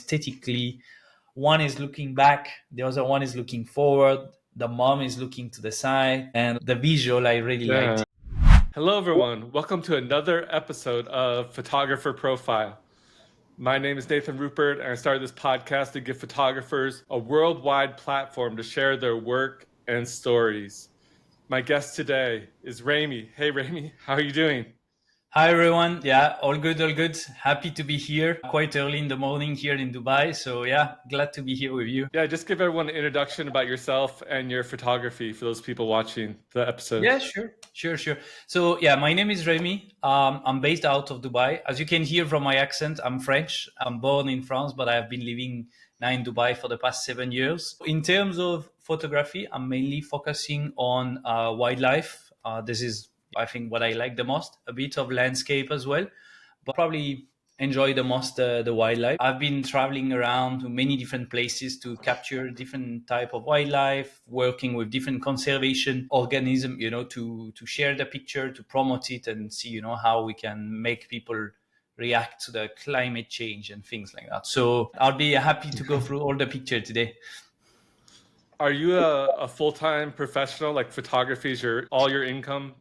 aesthetically. One is looking back, the other one is looking forward. The mom is looking to the side, and the visual I really liked. Hello, everyone. Welcome to another episode of Photographer Profile. My name is Nathan Rupert, and I started this podcast to give photographers a worldwide platform to share their work and stories. My guest today is Rémi. Hey, Rémi, how are you doing? Hi everyone. Yeah, all good, all good. Happy to be here. Quite early in the morning here in Dubai. So yeah, glad to be here with you. Yeah, just give everyone an introduction about yourself and your photography for those people watching the episode. Yeah, sure. So yeah, my name is Rémi. I'm based out of Dubai. As you can hear from my accent, I'm French. I'm born in France, but I've been living now in Dubai for the past 7 years. In terms of photography, I'm mainly focusing on wildlife. This is, I think, what I like the most. A bit of landscape as well, but probably enjoy the most the wildlife. I've been traveling around to many different places to capture different type of wildlife, working with different conservation organism, to share the picture, to promote it and see, how we can make people react to the climate change and things like that. So I'll be happy to go through all the picture today. Are you a full-time professional? Like photography is all your income?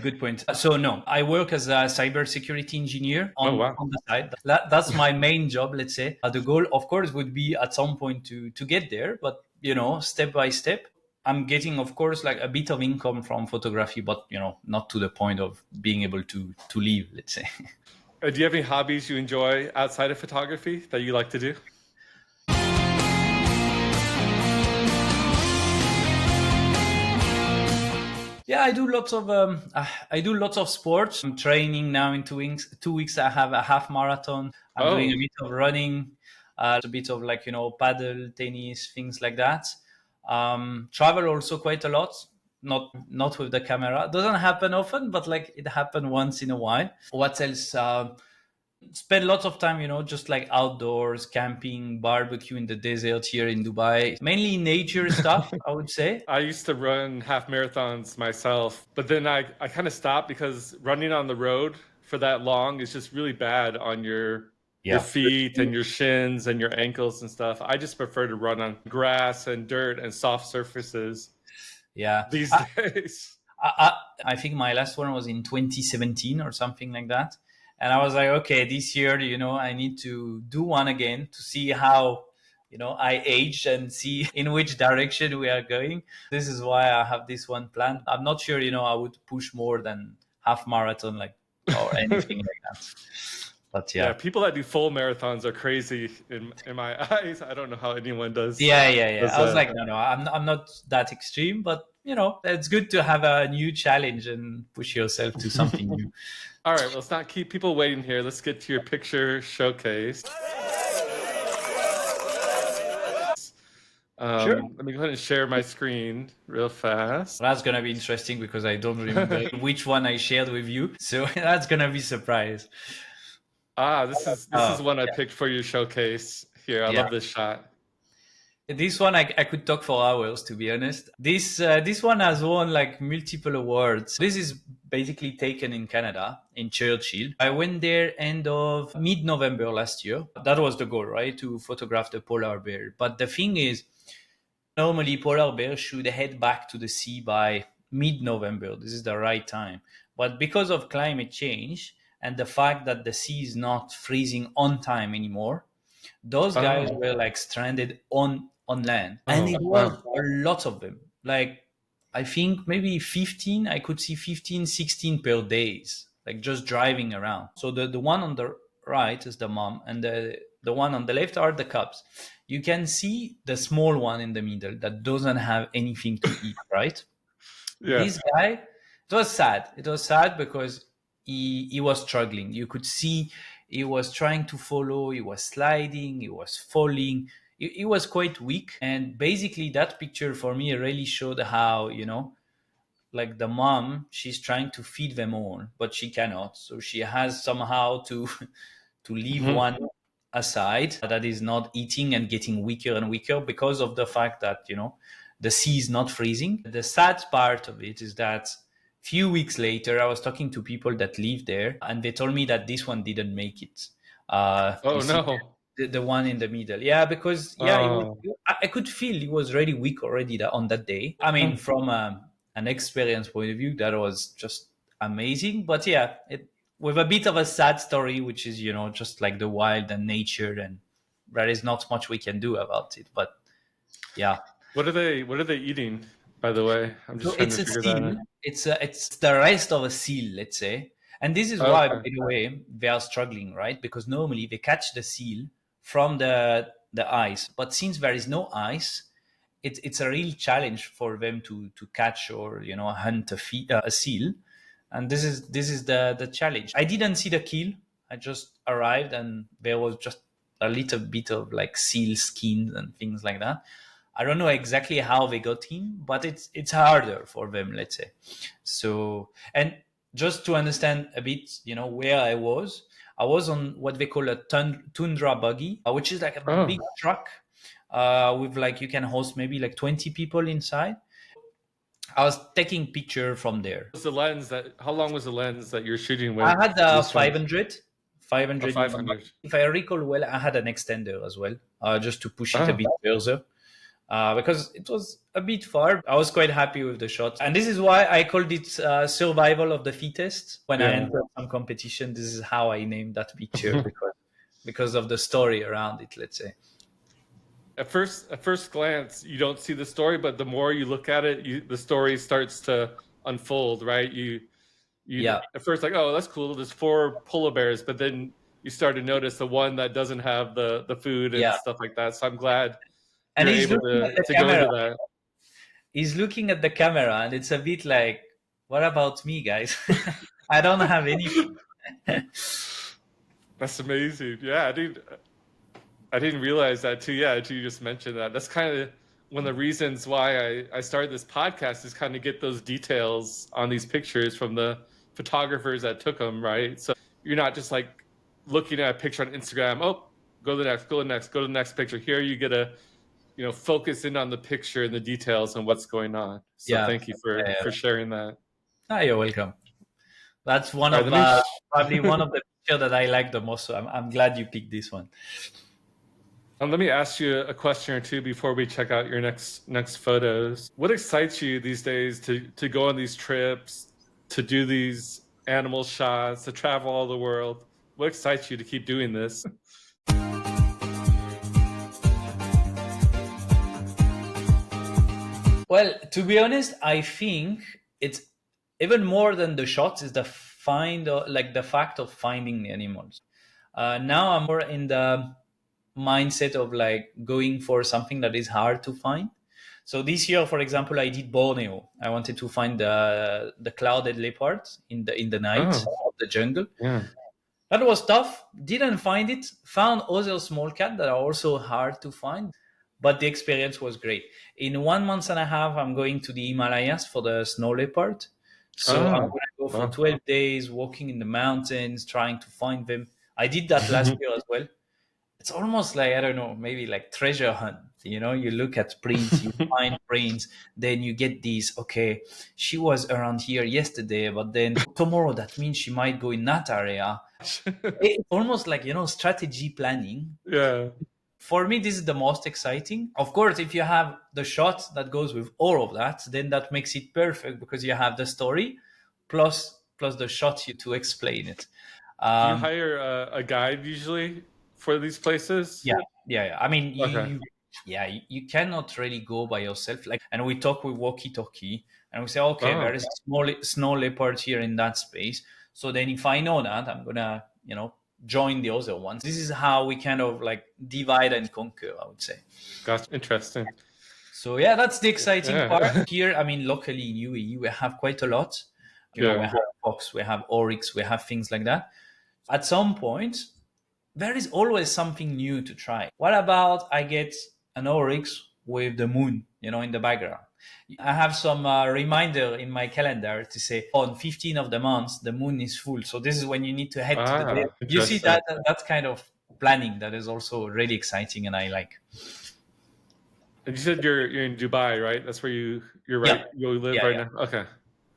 Good point. So no, I work as a cybersecurity engineer on the side. That's my main job, let's say. The goal, of course, would be at some point to get there, but step by step. I'm getting, of course, like a bit of income from photography, but not to the point of being able to live, let's say. Do you have any hobbies you enjoy outside of photography that you like to do? Yeah, I do lots of sports. I'm training now in 2 weeks. 2 weeks, I have a half marathon. I'm doing a bit of running, a bit of paddle, tennis, things like that. Travel also quite a lot. Not with the camera. Doesn't happen often, but it happened once in a while. What else? Spend lots of time, just outdoors, camping, barbecue in the desert here in Dubai. Mainly nature stuff, I would say. I used to run half marathons myself, but then I kind of stopped because running on the road for that long is just really bad on your feet and your shins and your ankles and stuff. I just prefer to run on grass and dirt and soft surfaces. Yeah. These days. I think my last one was in 2017 or something like that. And I was like, okay, this year, I need to do one again to see how, I age and see in which direction we are going. This is why I have this one planned. I'm not sure, I would push more than half marathon, or anything like that. But yeah, people that do full marathons are crazy in my eyes. I don't know how anyone does. Yeah. I was like, no, I'm not that extreme, but it's good to have a new challenge and push yourself to something new. All right, let's not keep people waiting here. Let's get to your picture showcase. Sure. Let me go ahead and share my screen real fast. That's going to be interesting because I don't remember which one I shared with you. So that's going to be a surprise. This is one I picked for your showcase here. I love this shot. This one I could talk for hours, to be honest. This one has won multiple awards. This is basically taken in Canada, in Churchill. I went there end of mid-November last year. That was the goal, right? To photograph the polar bear. But the thing is, normally polar bears should head back to the sea by mid-November. This is the right time. But because of climate change and the fact that the sea is not freezing on time anymore, those guys were stranded on land. And it was a lot of them. I think maybe 15, I could see 15, 16 per days, just driving around. So the one on the right is the mom, and the one on the left are the cubs. You can see the small one in the middle that doesn't have anything to eat, right? Yeah. This guy, it was sad. It was sad because he was struggling. You could see he was trying to follow, he was sliding, he was falling. He was quite weak. And basically that picture for me really showed how, the mom, she's trying to feed them all, but she cannot. So she has somehow to leave one aside that is not eating and getting weaker and weaker because of the fact that, the sea is not freezing. The sad part of it is that Few weeks later, I was talking to people that live there, and they told me that this one didn't make it. You Oh see, no. the one in the middle, yeah, because it was. Oh. I could feel he was really weak already on that day. I mean, from an experience point of view, that was just amazing. But yeah, with a bit of a sad story, which is just like the wild and nature, and there is not much we can do about it. But yeah. What are they eating, by the way? I'm So just trying to it's a figure that seal. out. It's the rest of a seal, let's say. And this is why, by Okay. the way, they are struggling, right? Because normally they catch the seal from the ice, but since there is no ice, it's a real challenge for them to catch or hunt a seal. And this is the challenge. I didn't see the kill. I just arrived, and there was just a little bit of like seal skins and things like that. I don't know exactly how they got in, but it's harder for them, let's say. So, and just to understand a bit, where I was on what they call a tundra buggy, which is like a big Oh, truck with like you can host maybe like 20 people inside. I was taking picture from there. what's the lens that? How long was the lens that you're shooting I with had for a this one? 500, A 500 mm. 500. If I recall well, I had an extender as well, just to push it a Oh, bit further. Because it was a bit far. I was quite happy with the shot. And this is why I called it survival of the fittest. When I yeah. entered some competition, this is how I named that picture because of the story around it, let's say. At first glance, you don't see the story, but the more you look at it, the story starts to unfold, right? You Yeah. at first like, oh, that's cool. There's 4 polar bears, but then you start to notice the one that doesn't have the food and Yeah. stuff like that. So I'm glad And you're he's able looking at the to go camera. into that. He's looking at the camera, and it's a bit like, what about me, guys? I don't have anything. That's amazing. Yeah, I didn't realize that too. Yeah, until you just mentioned that. That's kind of one of the reasons why I started this podcast, is kind of get those details on these pictures from the photographers that took them, right? So you're not just like looking at a picture on Instagram. Oh, go to the next, go to the next, go to the next picture. Here you get to focus in on the picture and the details and what's going on. So Yeah. thank you for sharing that. You're welcome. That's one All right, of let me. probably one of the picture that I like the most. So I'm glad you picked this one. Let me ask you a question or two before we check out your next photos. What excites you these days to go on these trips, to do these animal shots, to travel all the world? What excites you to keep doing this? Well, to be honest, I think it's even more than the shots is like the fact of finding the animals. Now I'm more in the mindset of like going for something that is hard to find. So this year, for example, I did Borneo. I wanted to find the clouded leopard in the night Oh, of the jungle. yeah. That was tough. Didn't find it. Found other small cats that are also hard to find, but the experience was great. In 1 month and a half, I'm going to the Himalayas for the snow leopard. So I'm Oh, going to go for wow. 12 days walking in the mountains, trying to find them. I did that last year as well. It's almost like, I don't know, maybe like treasure hunt. You look at prints, you find prints, then you get these, okay, she was around here yesterday, but then tomorrow that means she might go in that area. It's almost like strategy planning. Yeah. For me, this is the most exciting. Of course, if you have the shot that goes with all of that, then that makes it perfect because you have the story plus the shot you to explain it. Do you um hire a guide usually for these places? yeah, yeah. I mean, Okay. you cannot really go by yourself, like, and we talk with walkie talkie, and we say, okay, there Oh, is a small snow leopard here in that space. So then if I know that, I'm gonna join the other ones. This is how we kind of like divide and conquer, I would say. gotcha. Interesting. So yeah, that's the exciting part. Yeah. Here, I mean, locally in UAE, we have quite a lot. We Yeah. have fox, we have oryx, we have things like that. At some point, there is always something new to try. What about I get an oryx with the moon, in the background? I have some reminder in my calendar to say on 15 of the month, the moon is full. So this is when you need to head to the bed. You see Interesting. that kind of planning that is also really exciting, and I like. And you said you're in Dubai, right? That's where you're Yeah, right. You live yeah, right yeah. now. Okay,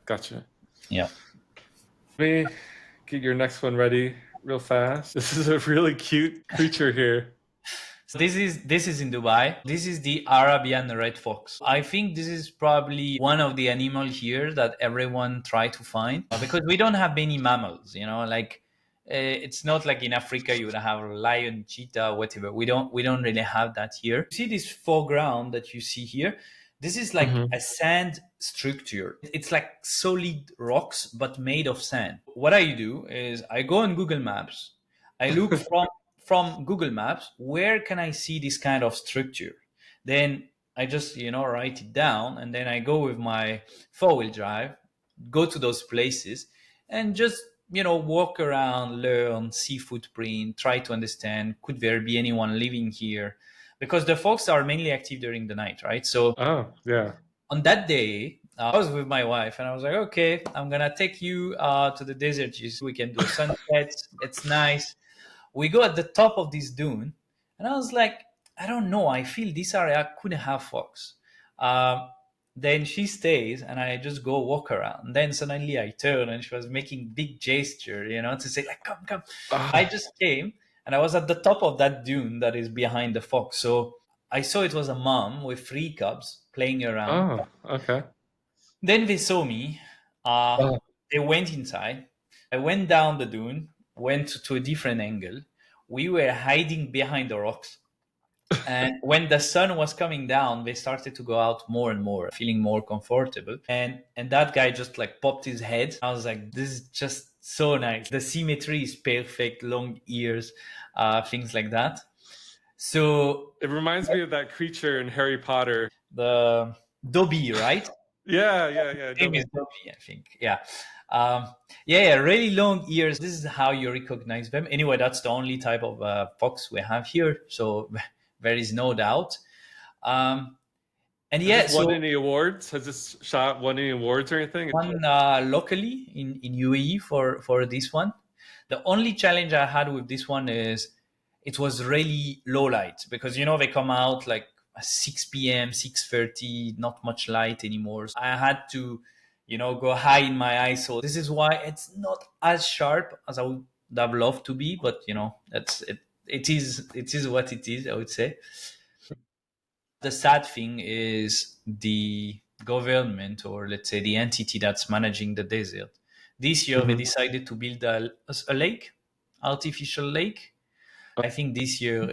gotcha. Yeah. Let me get your next one ready real fast. This is a really cute creature here. So this is in Dubai. This is the Arabian Red Fox. I think this is probably one of the animals here that everyone try to find because we don't have many mammals. Like it's not like in Africa you would have a lion, cheetah, whatever. We don't really have that here. You see this foreground that you see here. This is like a sand structure. It's like solid rocks but made of sand. What I do is I go on Google Maps. I look from Google Maps, where can I see this kind of structure? Then I just, write it down, and then I go with my 4-wheel drive, go to those places, and just, walk around, learn, see footprint, try to understand, could there be anyone living here? Because the fox are mainly active during the night, right? So Oh, yeah. on that day, I was with my wife, and I was like, okay, I'm gonna take you to the desert. We can do a sunset. It's nice. We go at the top of this dune, and I was like, I don't know, I feel this area could have fox. Then she stays, and I just go walk around. Then suddenly I turn, and she was making big gesture, to say like, come, come. I Oh, just came, and I was at the top of that dune that is behind the fox. So I saw it was a mom with 3 cubs playing around. okay. Then they saw me. Uh, Oh. they went inside. I went down the dune, went to a different angle. We were hiding behind the rocks. And when the sun was coming down, they started to go out more and more, feeling more comfortable. And that guy just like popped his head. I was like, this is just so nice. The symmetry is perfect, long ears, things like that. So It reminds me of that creature in Harry Potter. the Dobby, right? Yeah, Name is Dobby. Dobby, I think. Yeah. Yeah, really long ears. This is how you recognize them. Anyway, that's the only type of fox we have here. So there is no doubt. Um, and Has yeah, this won so any awards? Has this shot won any awards or anything? one locally in UAE for this one. The only challenge I had with this one is it was really low light because they come out like 6 p.m., 6:30, not much light anymore. So I had to, go high in my eyes. So this is why it's not as sharp as I would have loved to be. But that's it. It is what it is, I would say. The sad thing is the government, or let's say the entity that's managing the desert. This year they Mhm. decided to build a lake, artificial lake. I think this year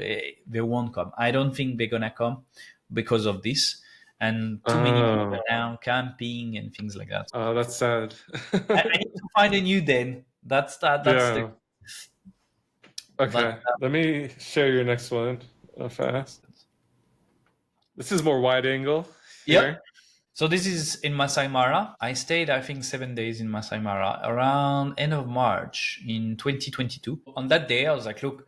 they won't come. I don't think they're gonna come because of this, and too many people Oh, now camping and things like that. oh, that's sad. I need to find a new den. That's the Yeah. but Okay. Let me share your next one fast. This is more wide angle yep. here. So this is in Masai Mara. I stayed, I think, 7 days in Masai Mara around end of March in 2022. On that day, I was like, look,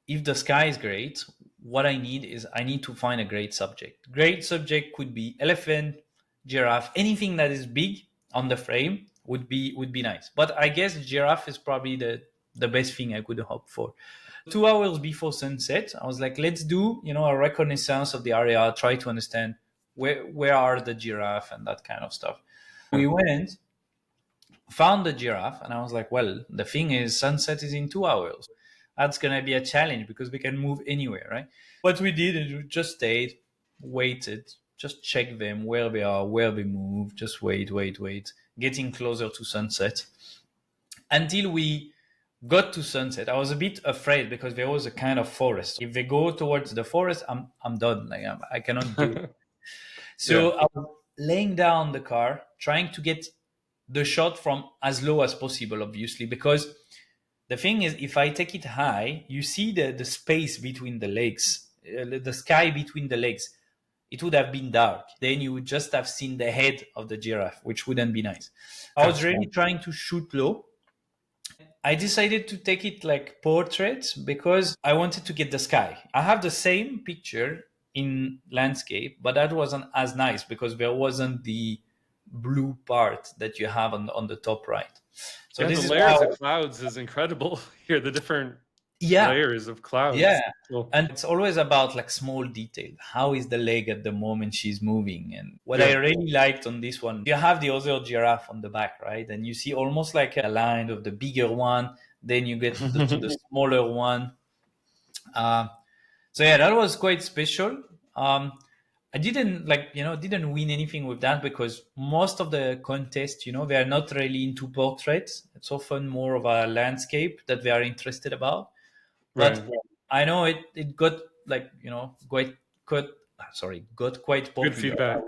if the sky is great, what I need to find a great subject. Great subject could be elephant, giraffe, anything that is big on the frame would be nice. But I guess giraffe is probably the best thing I could hope for. 2 hours before sunset, I was like, let's do a reconnaissance of the area, try to understand where are the giraffe and that kind of stuff. We went, found the giraffe, and I was like, well, the thing is, sunset is in 2 hours. That's gonna be a challenge because we can move anywhere, right? What we did is we just stayed, waited, just check them where they are, where they move, just wait, getting closer to sunset until we got to sunset. I was a bit afraid because there was a kind of forest. If they go towards the forest, I'm done. Like I cannot do it. Yeah. So I was laying down the car, trying to get the shot from as low as possible, obviously, because the thing is, if I take it high, you see the space between the legs, the sky between the legs. It would have been dark. Then you would just have seen the head of the giraffe, which wouldn't be nice. I was really trying to shoot low. I decided to take it like portrait because I wanted to get the sky. I have the same picture in landscape, but that wasn't as nice because there wasn't the blue part that you have on the top right. So Yeah, the this is layers how of clouds is incredible here. The different Yeah, layers of clouds. yeah. Cool. And it's always about like small detail. How is the leg at the moment she's moving? And what I Yeah. really liked on this one, you have the other giraffe on the back, right? And you see almost like a line of the bigger one. Then you get to the smaller one. Uh, so yeah, that was quite special. I didn't didn't win anything with that because most of the contests, they are not really into portraits. It's often more of a landscape that they are interested about. Right. But I know it got like quite got quite Good popular. feedback.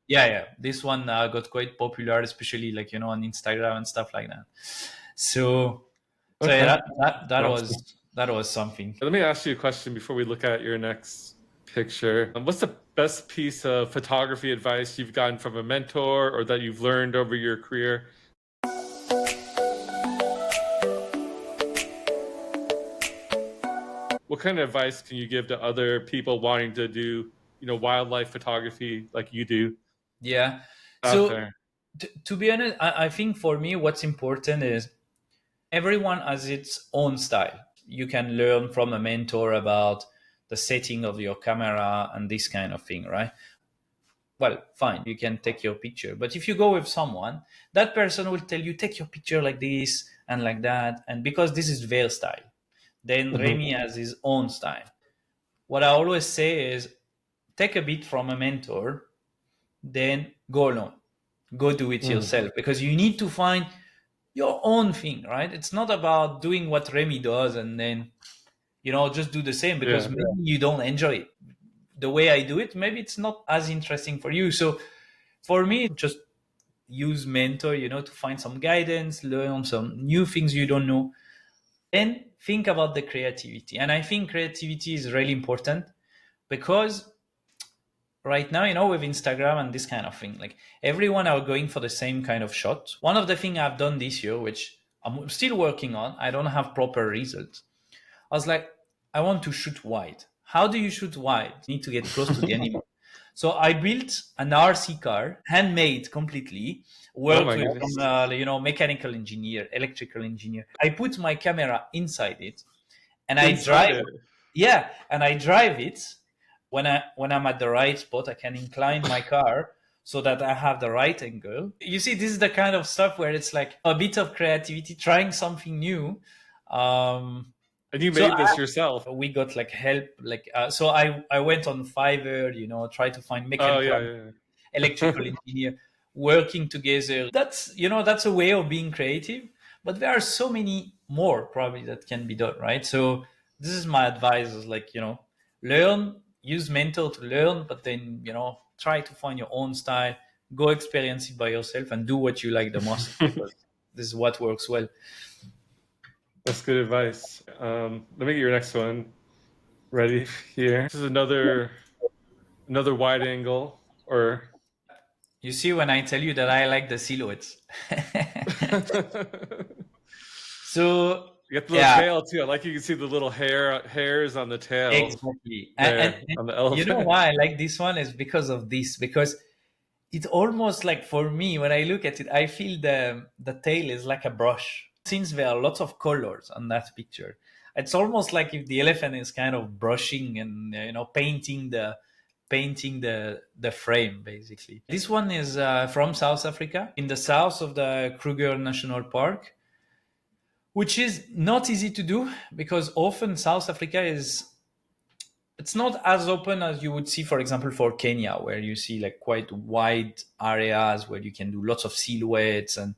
Yeah. This one got quite popular, especially like on Instagram and stuff like that. So yeah, Okay. Awesome. that was something. Let me ask you a question before we look at your next picture. What's the best piece of photography advice you've gotten from a mentor or that you've learned over your career? What kind of advice can you give to other people wanting to do, wildlife photography like you do Yeah. out So there? to be honest, I think for me, what's important is everyone has its own style. You can learn from a mentor about the setting of your camera and this kind of thing, right? Well, fine, you can take your picture. But if you go with someone, that person will tell you, take your picture like this and like that. And because this is their style, then Mhm. Remy has his own style. What I always say is take a bit from a mentor, then go alone. Go do it Mm. yourself because you need to find your own thing, right? It's not about doing what Remy does and then, just do the same because Yeah. maybe you don't enjoy it. The way I do it, maybe it's not as interesting for you. So for me, just use mentor, to find some guidance, learn some new things you don't know. Then think about the creativity. And I think creativity is really important because right now, with Instagram and this kind of thing, like everyone are going for the same kind of shot. One of the things I've done this year, which I'm still working on, I don't have proper results. I was like, I want to shoot wide. How do you shoot wide? You need to get close to the animal. So I built an RC car, handmade completely, Oh worked my with goodness. some, mechanical engineer, electrical engineer. I put my camera inside it and I Inside drive. it. Yeah, and I drive it when I'm at the right spot. I can incline my car so that I have the right angle. You see, this is the kind of stuff where it's like a bit of creativity, trying something new. Um, And you so made this yourself. we got like help, like so I went on Fiverr, try to find Oh mechanical, yeah, yeah. electrical engineer working together. That's a way of being creative, but there are so many more probably that can be done, right? So this is my advice is like, learn, use mentor to learn, but then, try to find your own style, go experience it by yourself and do what you like the most because this is what works well. That's good advice. Let me get your next one ready here. This is another wide angle or You see, when I tell you that I like the silhouettes. So, you got the little yeah, tail too. I like you can see the little hairs on the tail exactly. there on the You know elephant. why I like this one is because of this, because it almost like for me, when I look at it, I feel the tail is like a brush. Since there are lots of colors on that picture, it's almost like if the elephant is kind of brushing and painting the frame basically. This one is from South Africa, in the south of the Kruger National Park, which is not easy to do because often South Africa is it's not as open as you would see, for example, for Kenya, where you see like quite wide areas where you can do lots of silhouettes. And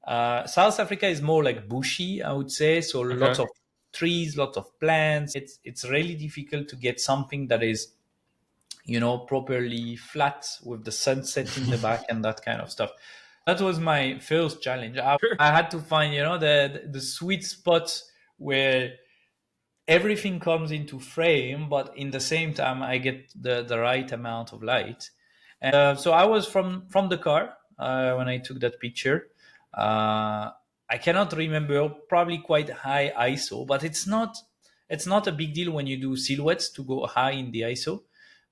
South Africa is more like bushy, I would say. So lots Okay. of trees, lots of plants. It's really difficult to get something that is properly flat with the sunset in the back and that kind of stuff. That was my first challenge. I had to find the sweet spot where everything comes into frame, but in the same time I get the right amount of light. And so I was from the car when I took that picture. I cannot remember, probably quite high ISO, but it's not a big deal when you do silhouettes to go high in the ISO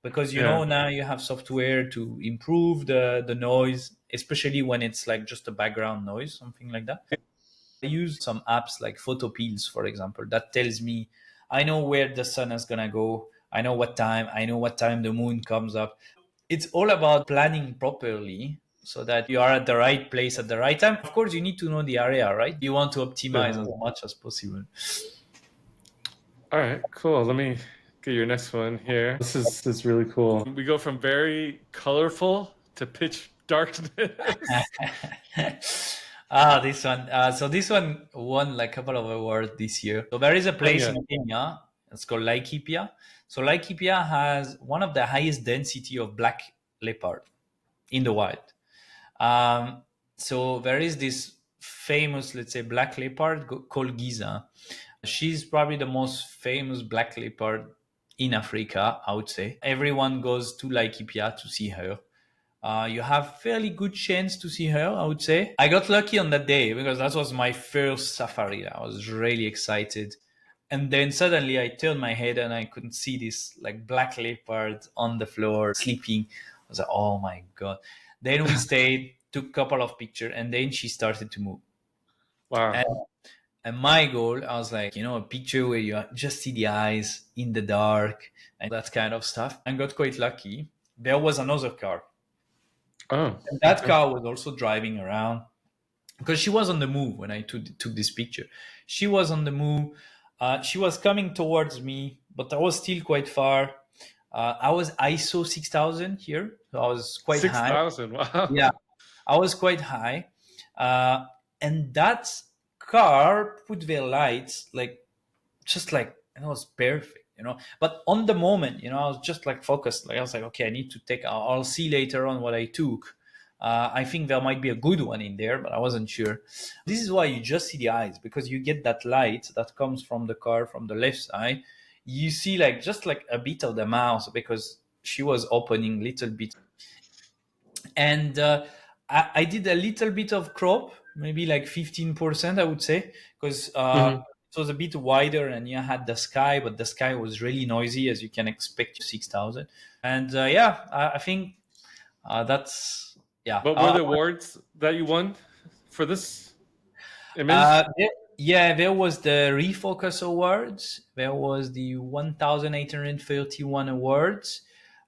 because Yeah. now you have software to improve the noise, especially when it's like just a background noise, something like that. I use some apps like Photopeals, for example, that tells me I know where the sun is gonna go. I know what time the moon comes up. It's all about planning properly so that you are at the right place at the right time. Of course, you need to know the area, right? You want to optimize as much as possible. All right, cool. Let me get your next one here. This is really cool. We go from very colorful to pitch darkness. This one. So this one won like a couple of awards this year. So there is a place in Kenya. It's called Laikipia. So Laikipia has one of the highest density of black leopard in the wild. So there is this famous, let's say, black leopard called Giza. She's probably the most famous black leopard in Africa, I would say. Everyone goes to Laikipia to see her. You have fairly good chance to see her, I would say. I got lucky on that day because that was my first safari. I was really excited. And then suddenly I turned my head and I couldn't see this like black leopard on the floor sleeping. I was like, oh my God. Then we stayed, took a couple of pictures, and then she started to move. Wow. And my goal, I was like, a picture where you just see the eyes in the dark and that kind of stuff. And got quite lucky. There was another car. Oh. And that car was also driving around because she was on the move when I took this picture. She was on the move. She was coming towards me, but I was still quite far. I was ISO 6000 here, so I was quite 6,000. Wow. Yeah, I was quite high. And that car put their lights just like it was perfect. But on the moment, I was just like focused. Like I was like, okay, I need to take. I'll see later on what I took. I think there might be a good one in there, but I wasn't sure. This is why you just see the eyes, because you get that light that comes from the car from the left side. You see just like a bit of the mouth because she was opening little bit. And I did a little bit of crop, maybe like 15%, I would say, because it was a bit wider and you had the sky, but the sky was really noisy, as you can expect, 6,000. And I think that's, yeah. What were the awards that you won for this image? There was the Refocus Awards. There was the 1,831 awards.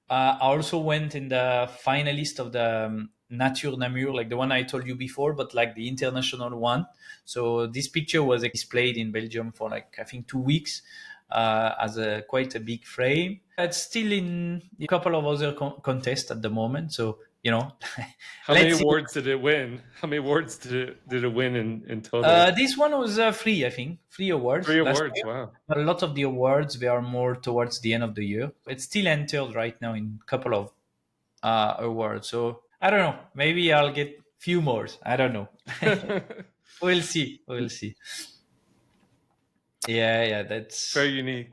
I also went in the finalist of the Nature Namur, like the one I told you before, but like the international one. So this picture was displayed in Belgium for I think 2 weeks as quite a big frame. It's still in a couple of other contests at the moment. So, How many awards did it win? How many awards did it win in total? This one was free, I think. 3 awards. 3 awards, wow. But a lot of the awards, they are more towards the end of the year. It's still entered right now in a couple of awards. So I don't know. Maybe I'll get few more. I don't know. We'll see. Yeah, that's very unique.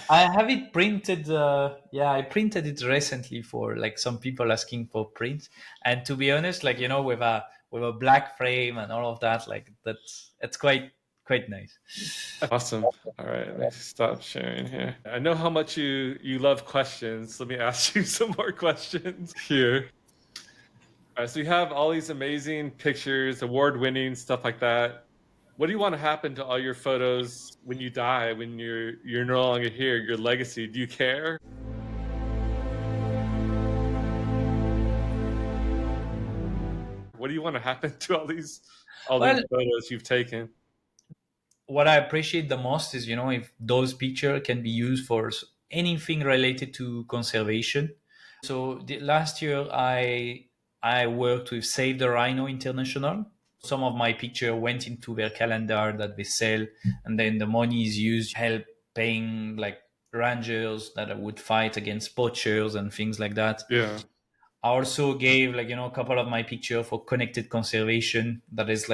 I have it printed. I printed it recently for some people asking for prints. And to be honest, with a black frame and all of that, it's quite nice. Awesome. All right, let me stop sharing here. I know how much you love questions. Let me ask you some more questions here. All right, so you have all these amazing pictures, award-winning stuff like that. What do you want to happen to all your photos when you die, when you're no longer here, your legacy? Do you care? What do you want to happen to all these photos you've taken? What I appreciate the most is, if those pictures can be used for anything related to conservation. So last year I worked with Save the Rhino International. Some of my picture went into their calendar that they sell, and then the money is used to help paying rangers that would fight against poachers and things like that. Yeah. I also gave a couple of my picture for Connected Conservation. That is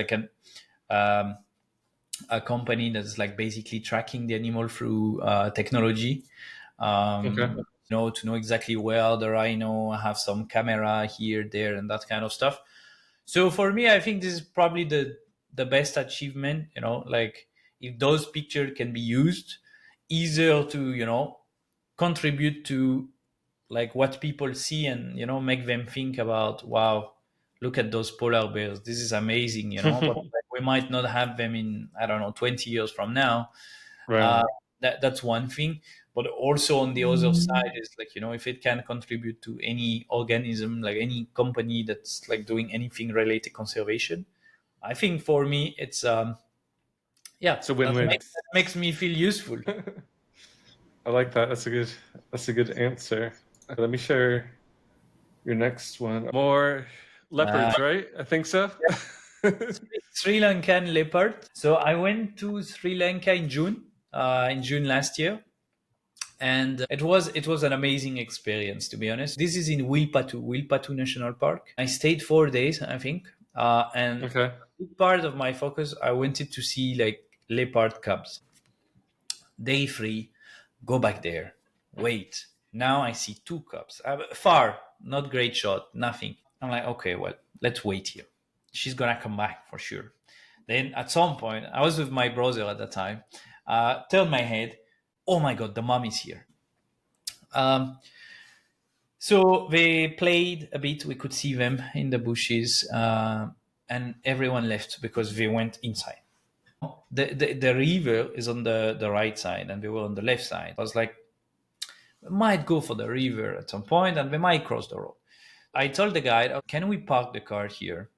a company that's basically tracking the animal through technology. To know exactly where the rhino, have some camera here, there, and that kind of stuff. So for me, I think this is probably the best achievement. If those pictures can be used, easier to contribute to what people see and make them think about, wow, look at those polar bears. This is amazing. But we might not have them in, I don't know, 20 years from now. Right. That's one thing. But also on the other side is like, if it can contribute to any organism, like any company that's like doing anything related conservation, I think for me it's It's a win-win. that makes me feel useful. I like that. That's a good answer. Let me share your next one. More leopards, right? I think so. Sri Lankan leopard. So I went to Sri Lanka in June last year, and it was an amazing experience, to be honest. This is in Wilpatu National Park. I stayed 4 days, I think, and Okay. big part of my focus, I wanted to see like leopard cubs. Day 3, go back there, wait. Now I see 2 cubs, far, not great shot, nothing. I'm like, okay, well, let's wait here. She's gonna come back for sure. Then at some point, I was with my brother at the time. Turned my head. Oh my god, the mom is here. So they played a bit. We could see them in the bushes, and everyone left because they went inside. The river is on the right side, and they were on the left side. I was like, we might go for the river at some point, and we might cross the road. I told the guide, "Oh, can we park the car here?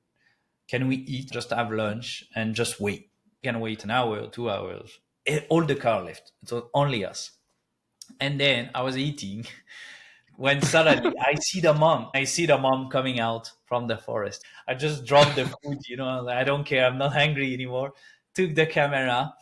Can we eat, just have lunch, and just wait? Can wait an hour, 2 hours." All the car left. It was only us. And then I was eating when suddenly I see the mom. I see the mom coming out from the forest. I just dropped the food, I don't care. I'm not hungry anymore. Took the camera,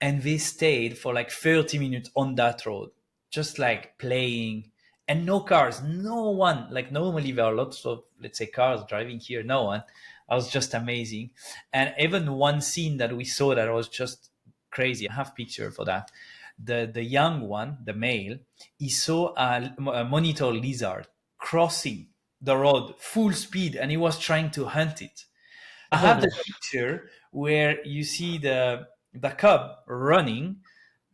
and they stayed for like 30 minutes on that road, just like playing, and no cars, no one. Like normally there are lots of, let's say, cars driving here, no one. I was just amazing. And even one scene that we saw that was just crazy. I have picture for that. The young one, the male, he saw a monitor lizard crossing the road full speed, and he was trying to hunt it. I have the picture where you see the cub running,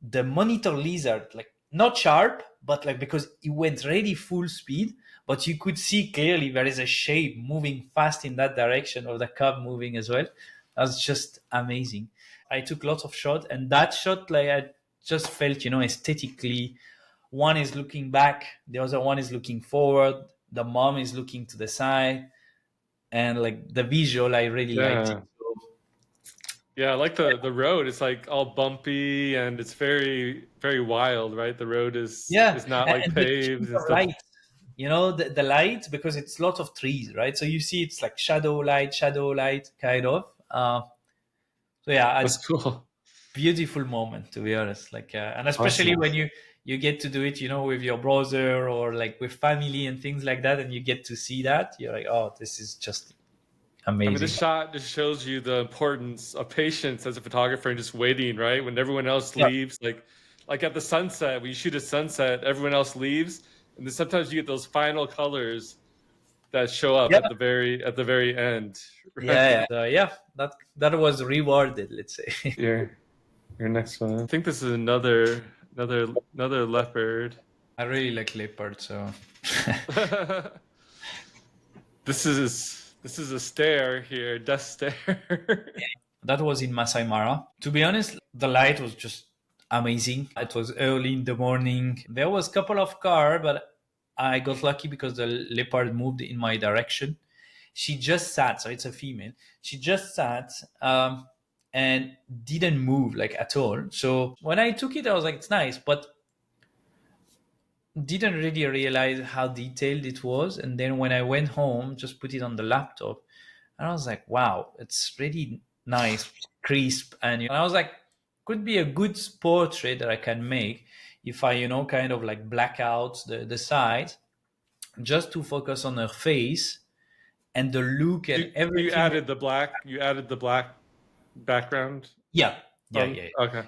the monitor lizard, like not sharp, but like because it went really full speed, but you could see clearly there is a shape moving fast in that direction of the cub moving as well. That was just amazing. I took lots of shots, and that shot, like I just felt, aesthetically, one is looking back, the other one is looking forward, the mom is looking to the side, and like the visual, I really liked it. Yeah, I like the road. It's like all bumpy and it's very, very wild, right? The road is not like and the paved change and of stuff. light, the light, because it's lots of trees, right? So you see it's like shadow light kind of. So yeah, a That's cool. beautiful moment, to be honest. Like, and especially Awesome. when you get to do it, with your brother or like with family and things like that, and you get to see that, you're like, oh, this is just I mean, amazing. this shot just shows you the importance of patience as a photographer and just waiting, right? When everyone else Yeah. leaves, like at the sunset, when you shoot a sunset, everyone else leaves, and then sometimes you get those final colors that show up Yeah. at the very end, right? Yeah. Yeah. That was rewarded, let's say. Your next one. I think this is another leopard. I really like leopard, so This is a stare here, death stare. that was in Masai Mara. To be honest, the light was just amazing. It was early in the morning. There was a couple of cars, but I got lucky because the leopard moved in my direction. She just sat, so it's a female. She just sat and didn't move like at all. So when I took it, I was like, it's nice, but didn't really realize how detailed it was. And then when I went home, just put it on the laptop, and I was like, wow, it's really nice, crisp. And I was like, could be a good portrait that I can make if I, kind of like black out the sides, just to focus on her face and the look and You everything. added the black background Yeah, yeah, on. yeah. Okay.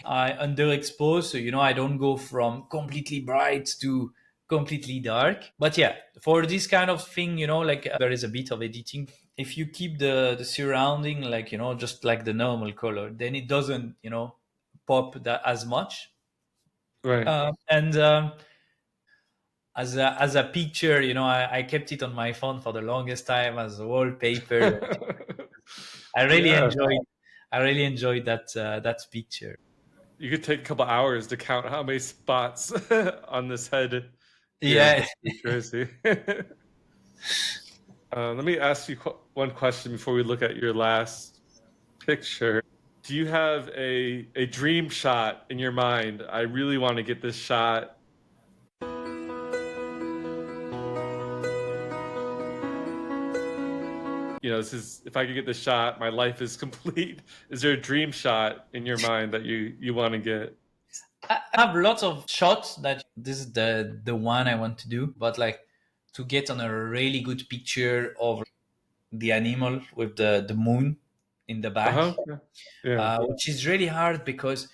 I underexpose, so I don't go from completely bright to completely dark. But yeah, for this kind of thing, like there is a bit of editing. If you keep the surrounding, like just like the normal color, then it doesn't pop that as much. Right. And as a picture, I kept it on my phone for the longest time as a wallpaper. I really Yeah. enjoyed that picture. You could take a couple hours to count how many spots on this head here in Yeah. New Jersey. Let me ask you one question before we look at your last picture. Do you have a dream shot in your mind? I really want to get this shot. This is, if I could get this shot, my life is complete. Is there a dream shot in your mind that you want to get? I have lots of shots that this is the one I want to do, but like to get on a really good picture of the animal with the moon in the back, Yeah. which is really hard because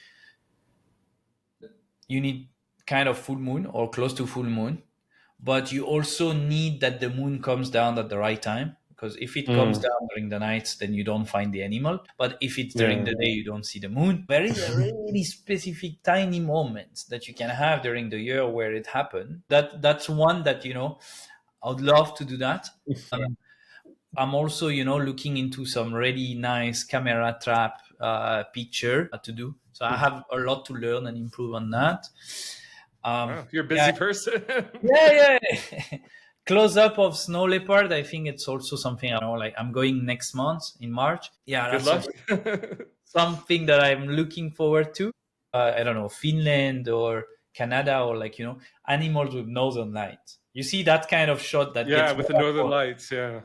you need kind of full moon or close to full moon, but you also need that the moon comes down at the right time, because if it comes down during the night, then you don't find the animal. But if it's during the day, you don't see the moon. There is a really specific tiny moment that you can have during the year where it happened. That's one that I would love to do that. I'm also looking into some really nice camera trap picture to do. So I have a lot to learn and improve on that. Wow, you're a busy person. Yeah. Close up of snow leopard. I think it's also something like I'm going next month in March. Yeah, Good that's luck. something that I'm looking forward to. I don't know, Finland or Canada, or animals with northern lights. You see that kind of shot that Yeah, gets with the Northern Lights. Yeah.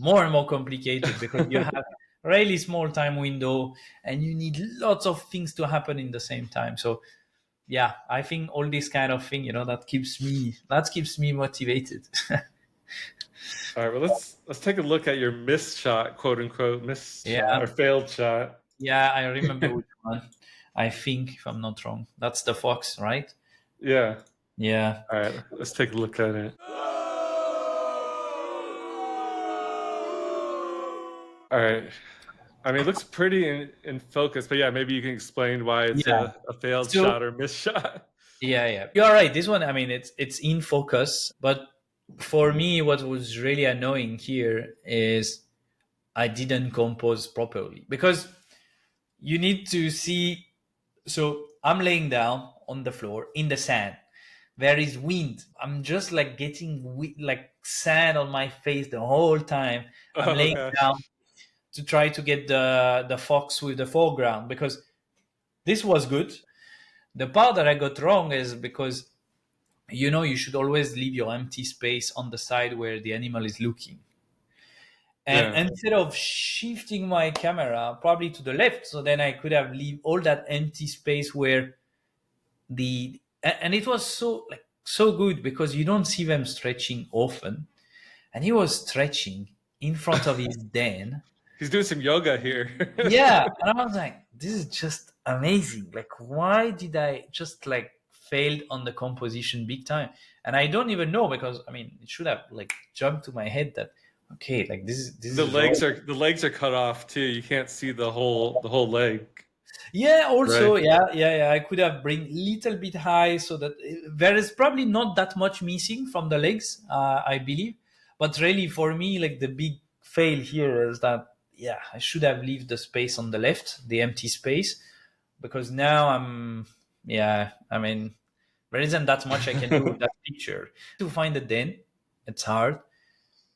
more and more complicated because you have really small time window and you need lots of things to happen in the same time. So yeah, I think all this kind of thing, that keeps me motivated. All right, well, let's take a look at your missed shot, quote unquote, missed shot or failed shot. Yeah, I remember which one. I think, if I'm not wrong, that's the fox, right? Yeah. Yeah. All right, let's take a look at it. All right. I mean, it looks pretty in focus, but yeah, maybe you can explain why it's a failed shot or missed shot. Yeah. You're right. This one, I mean, it's in focus, but for me, what was really annoying here is I didn't compose properly, because you need to see. So I'm laying down on the floor in the sand. There is wind. I'm just like getting like sand on my face the whole time. I'm laying down to try to get the fox with the foreground, because this was good. The part that I got wrong is because you should always leave your empty space on the side where the animal is looking. And instead of shifting my camera probably to the left, so then I could have leave all that empty space where and it was so good because you don't see them stretching often, and he was stretching in front of his den. He's doing some yoga here. Yeah, and I was like, this is just amazing. Like, why did I just failed on the composition big time? And I don't even know, because I mean, it should have jumped to my head that okay, this the is legs wrong. the legs are cut off too. You can't see the whole leg. Yeah, also, Right. yeah. I could have bring little bit high so that there is probably not that much missing from the legs, I believe. But really, for me, the big fail here is that, yeah, I should have leave the space on the left, the empty space, because now I mean, there isn't that much I can do with that picture. To find the den, it's hard.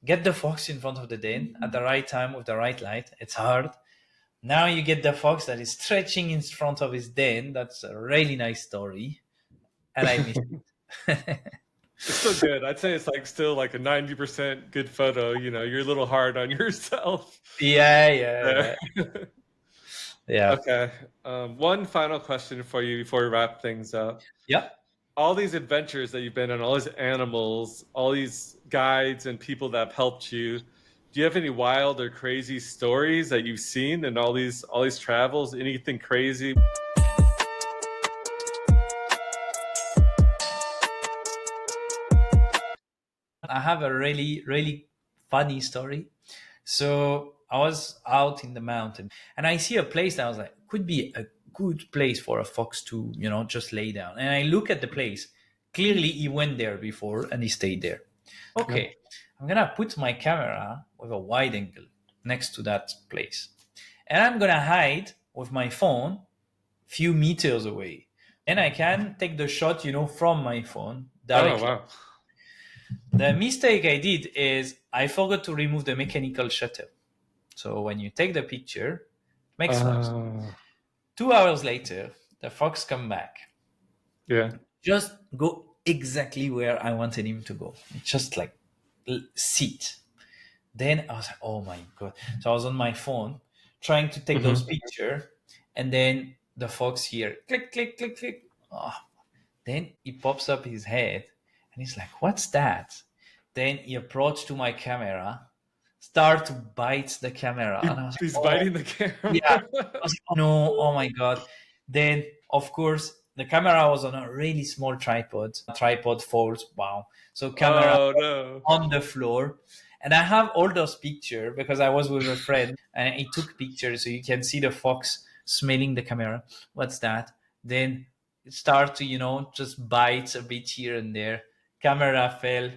Get the fox in front of the den at the right time with the right light, it's hard. Now you get the fox that is stretching in front of his den. That's a really nice story, and I missed it. It's still good. I'd say it's still a 90% good photo. You're a little hard on yourself. Yeah. Okay. One final question for you before we wrap things up. Yeah. All these adventures that you've been on, all these animals, all these guides and people that have helped you. Do you have any wild or crazy stories that you've seen in all these travels? Anything crazy? I have a really, really funny story. So I was out in the mountain and I see a place that I was like, could be a good place for a fox to, just lay down. And I look at the place. Clearly, he went there before and he stayed there. Okay, I'm going to put my camera with a wide angle. next to that place. And I'm going to hide with my phone few meters away. And I can take the shot, from my phone directly. Oh, wow. The mistake I did is I forgot to remove the mechanical shutter. So when you take the picture, it makes noise. 2 hours later, the fox come back. Yeah. Just go exactly where I wanted him to go. Just like sit. Then I was like, oh my God. So I was on my phone trying to take those pictures. And then the fox here, click, click, click, click. Oh. Then he pops up his head and he's like, what's that? Then he approached to my camera, start to bite the camera. And I was He's like, biting the camera. yeah. I was like, oh no, oh my God. Then, of course, the camera was on a really small tripod. Tripod folds, wow. So camera on the floor. And I have all those pictures because I was with a friend and he took pictures. So you can see the fox smelling the camera. What's that? Then it started to, just bite a bit here and there. Camera fell.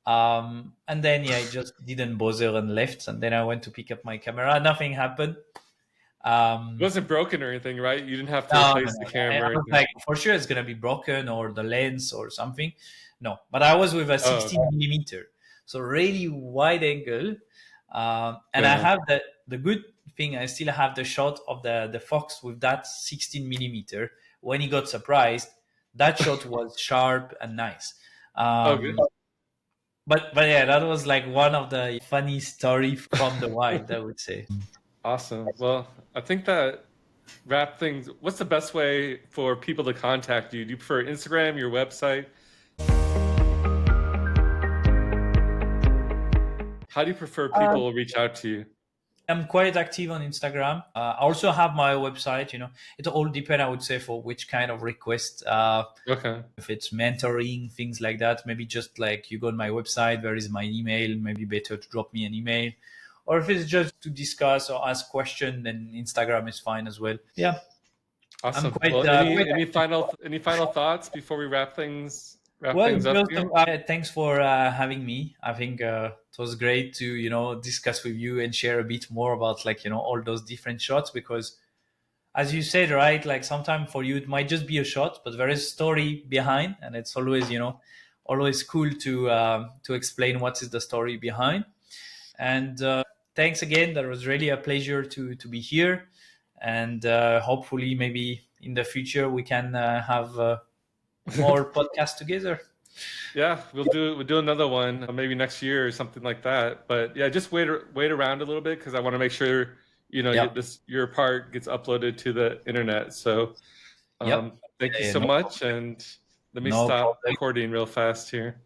And then, I just didn't bother and left. And then I went to pick up my camera. Nothing happened. It wasn't broken or anything, right? You didn't have to replace the camera. I was like, for sure it's gonna be broken or the lens or something. No, but I was with a 16 millimeter, so really wide angle, and I have the good thing. I still have the shot of the fox with that 16 millimeter. When he got surprised, that shot was sharp and nice. But yeah, that was like one of the funny story from the wild, I would say. Awesome. Well, I think that wrap things. What's the best way for people to contact you? Do you prefer Instagram, your website? How do you prefer people reach out to you? I'm quite active on Instagram. I also have my website. It all depends, I would say, for which kind of request. Okay. If it's mentoring, things like that, maybe just like you go on my website, there is my email, maybe better to drop me an email. Or if it's just to discuss or ask questions, then Instagram is fine as well. Yeah. Awesome. Any final thoughts before we wrap things up here? Thanks for having me. I think it was great to discuss with you and share a bit more about all those different shots, because as you said, right, like sometimes for you it might just be a shot, but there is a story behind, and it's always always cool to explain what is the story behind. And thanks again. That was really a pleasure to be here, and hopefully maybe in the future we can have more podcasts together. Yeah, we'll do another one maybe next year or something like that. But yeah, just wait around a little bit, because I want to make sure your part gets uploaded to the internet. So thank you so much, and let me stop recording real fast here.